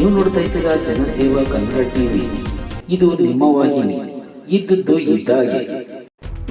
ನೀವು ನೋಡ್ತಾ ಇದ್ದೀರಾ ಜನಸೇವಾ ಕನ್ನಡ ಟಿವಿ. ಇದು ನಿಮ್ಮ ವಾಹಿನಿ. ಇದ್ದದ್ದು ಇದ್ದಾಗೆ.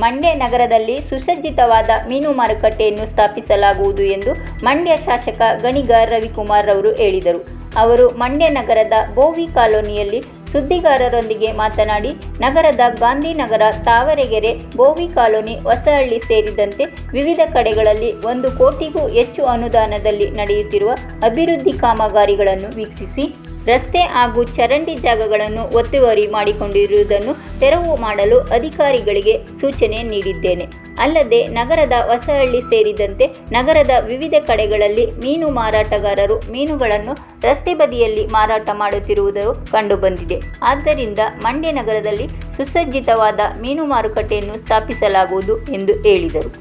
ಮಂಡ್ಯ ನಗರದಲ್ಲಿ ಸುಸಜ್ಜಿತವಾದ ಮೀನು ಮಾರುಕಟ್ಟೆಯನ್ನು ಸ್ಥಾಪಿಸಲಾಗುವುದು ಎಂದು ಮಂಡ್ಯ ಶಾಸಕ ಗಣಿಗ ರವಿಕುಮಾರ್ ಅವರು ಹೇಳಿದರು. ಅವರು ಮಂಡ್ಯ ನಗರದ ಬೋವಿ ಕಾಲೋನಿಯಲ್ಲಿ ಸುದ್ದಿಗಾರರೊಂದಿಗೆ ಮಾತನಾಡಿ, ನಗರದ ಗಾಂಧಿನಗರ, ತಾವರೆಗೆರೆ, ಬೋವಿ ಕಾಲೋನಿ, ಹೊಸಹಳ್ಳಿ ಸೇರಿದಂತೆ ವಿವಿಧ ಕಡೆಗಳಲ್ಲಿ 1 ಕೋಟಿಗೂ ಹೆಚ್ಚು ಅನುದಾನದಲ್ಲಿ ನಡೆಯುತ್ತಿರುವ ಅಭಿವೃದ್ಧಿ ಕಾಮಗಾರಿಗಳನ್ನು ವೀಕ್ಷಿಸಿ ರಸ್ತೆ ಹಾಗೂ ಚರಂಡಿ ಜಾಗಗಳನ್ನು ಒತ್ತುವರಿ ಮಾಡಿಕೊಂಡಿರುವುದನ್ನು ತೆರವು ಮಾಡಲು ಅಧಿಕಾರಿಗಳಿಗೆ ಸೂಚನೆ ನೀಡಿದ್ದೇನೆ. ಅಲ್ಲದೆ ನಗರದ ಹೊಸಹಳ್ಳಿ ಸೇರಿದಂತೆ ನಗರದ ವಿವಿಧ ಕಡೆಗಳಲ್ಲಿ ಮೀನು ಮಾರಾಟಗಾರರು ಮೀನುಗಳನ್ನು ರಸ್ತೆ ಬದಿಯಲ್ಲಿ ಮಾರಾಟ ಮಾಡುತ್ತಿರುವುದು ಕಂಡುಬಂದಿದೆ. ಆದ್ದರಿಂದ ಮಂಡ್ಯ ನಗರದಲ್ಲಿ ಸುಸಜ್ಜಿತವಾದ ಮೀನು ಮಾರುಕಟ್ಟೆಯನ್ನು ಸ್ಥಾಪಿಸಲಾಗುವುದು ಎಂದು ಹೇಳಿದರು.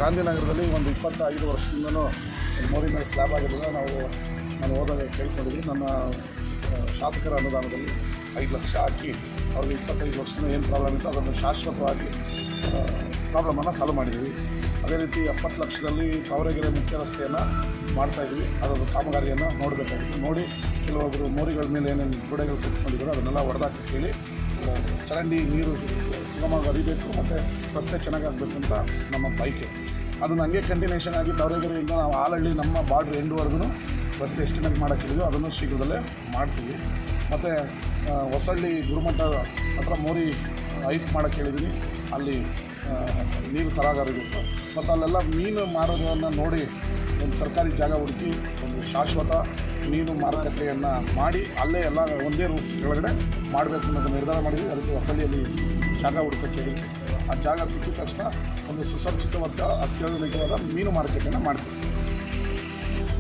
ಗಾಂಧಿನಗರದಲ್ಲಿ ಒಂದು 25 ವರ್ಷದಿಂದನೂ ಮೋರಿನ ಸ್ಲ್ಯಾಬ್ ಆಗಿರೋದು ನಾನು ಹೋದಾಗ ಕೇಳ್ಕೊಂಡಿದ್ವಿ. ನನ್ನ ಶಾಸಕರ ಅನುದಾನದಲ್ಲಿ 5 ಲಕ್ಷ ಹಾಕಿ ಅವ್ರಿಗೆ 25 ವರ್ಷದಿಂದ ಏನು ಪ್ರಾಬ್ಲಮ್ ಇತ್ತು ಅದನ್ನು ಶಾಶ್ವತವಾಗಿ ಪ್ರಾಬ್ಲಮನ್ನು ಸಾಲ್ವ್ ಮಾಡಿದ್ದೀವಿ. ಅದೇ ರೀತಿ 70 ಲಕ್ಷದಲ್ಲಿ ತಾವರೆಗೆರೆ ಮುಖ್ಯ ರಸ್ತೆಯನ್ನು ಮಾಡ್ತಾಯಿದ್ವಿ. ಅದರ ಕಾಮಗಾರಿಯನ್ನು ನೋಡಬೇಕಾಗಿತ್ತು. ನೋಡಿ ಕೆಲವೊಬ್ಬರು ಮೋರಿಗಳ ಮೇಲೆ ಏನೇನು ಗೋಡೆಗಳು ಕಟ್ಕೊಂಡಿದ್ರು ಅದನ್ನೆಲ್ಲ ಹೊಡೆದಾಕಿ ಕೇಳಿ ಚರಂಡಿ ನೀರು ಸುಗಮವಾಗಿ ಹರಿಬೇಕು ಮತ್ತು ರಸ್ತೆ ಚೆನ್ನಾಗಾಗಬೇಕು ಅಂತ ನಮ್ಮ ಬೈಕೆ. ಅದನ್ನು ಹಂಗೆ ಕಂಟಿನ್ಯೂಷನ್ ಆಗಿ ತಾವರೆಗೆರೆಯಿಂದ ನಾವು ಆಲಹಳ್ಳಿ ನಮ್ಮ ಬಾರ್ಡ್ರ್ ಎಂಡ್ವರೆಗೂ ರಸ್ತೆ ಎಸ್ಟಿಮೇಟ್ ಮಾಡೋಕ್ಕಿದ್ದೀವಿ. ಅದನ್ನು ಶೀಘ್ರದಲ್ಲೇ ಮಾಡ್ತೀವಿ. ಮತ್ತು ಹೊಸಹಳ್ಳಿ ಗುರುಮಠ ಹತ್ರ ಮೋರಿ ಹೈಟ್ ಮಾಡೋಕ್ಕೆ ಹೇಳಿದ್ದೀನಿ. ಅಲ್ಲಿ ನೀರು ಸರಾಗರಿರುತ್ತೆ. ಮತ್ತು ಅಲ್ಲೆಲ್ಲ ಮೀನು ಮಾರೋದನ್ನು ನೋಡಿ ಒಂದು ಸರ್ಕಾರಿ ಜಾಗ ಹುಡುಕಿ ಒಂದು ಶಾಶ್ವತ ಮೀನು ಮಾರುಕಟ್ಟೆಯನ್ನು ಮಾಡಿ ಅಲ್ಲೇ ಎಲ್ಲ ಒಂದೇ ರೂಫ್ ಕೆಳಗಡೆ ಮಾಡಬೇಕು ಅನ್ನೋದು ನಿರ್ಧಾರ ಮಾಡಿದ್ವಿ. ಅದಕ್ಕೆ ಹೊಸಹಳ್ಳಿಯಲ್ಲಿ ಜಾಗ ಹುಡುಕಕ್ಕೆ ಹೇಳಿದ್ವಿ. ಆ ಜಾಗ ಸಿಕ್ಕಿದ ತಕ್ಷಣ ಒಂದು ಸುಸಜ್ಜಿತವಾದ ಅತ್ಯಾಧುನಿಕವಾದ ಮೀನು ಮಾರುಕಟ್ಟೆಯನ್ನು ಮಾಡ್ತೀವಿ.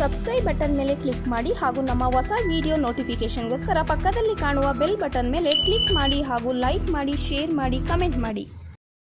ಸಬ್ಸ್ಕ್ರೈಬ್ ಬಟನ್ ಮೇಲೆ ಕ್ಲಿಕ್ ಮಾಡಿ ಹಾಗೂ ನಮ್ಮ ಹೊಸ ವಿಡಿಯೋ ನೋಟಿಫಿಕೇಷನ್ಗೋಸ್ಕರ ಪಕ್ಕದಲ್ಲಿ ಕಾಣುವ ಬೆಲ್ ಬಟನ್ ಮೇಲೆ ಕ್ಲಿಕ್ ಮಾಡಿ ಹಾಗೂ ಲೈಕ್ ಮಾಡಿ, ಶೇರ್ ಮಾಡಿ, ಕಮೆಂಟ್ ಮಾಡಿ.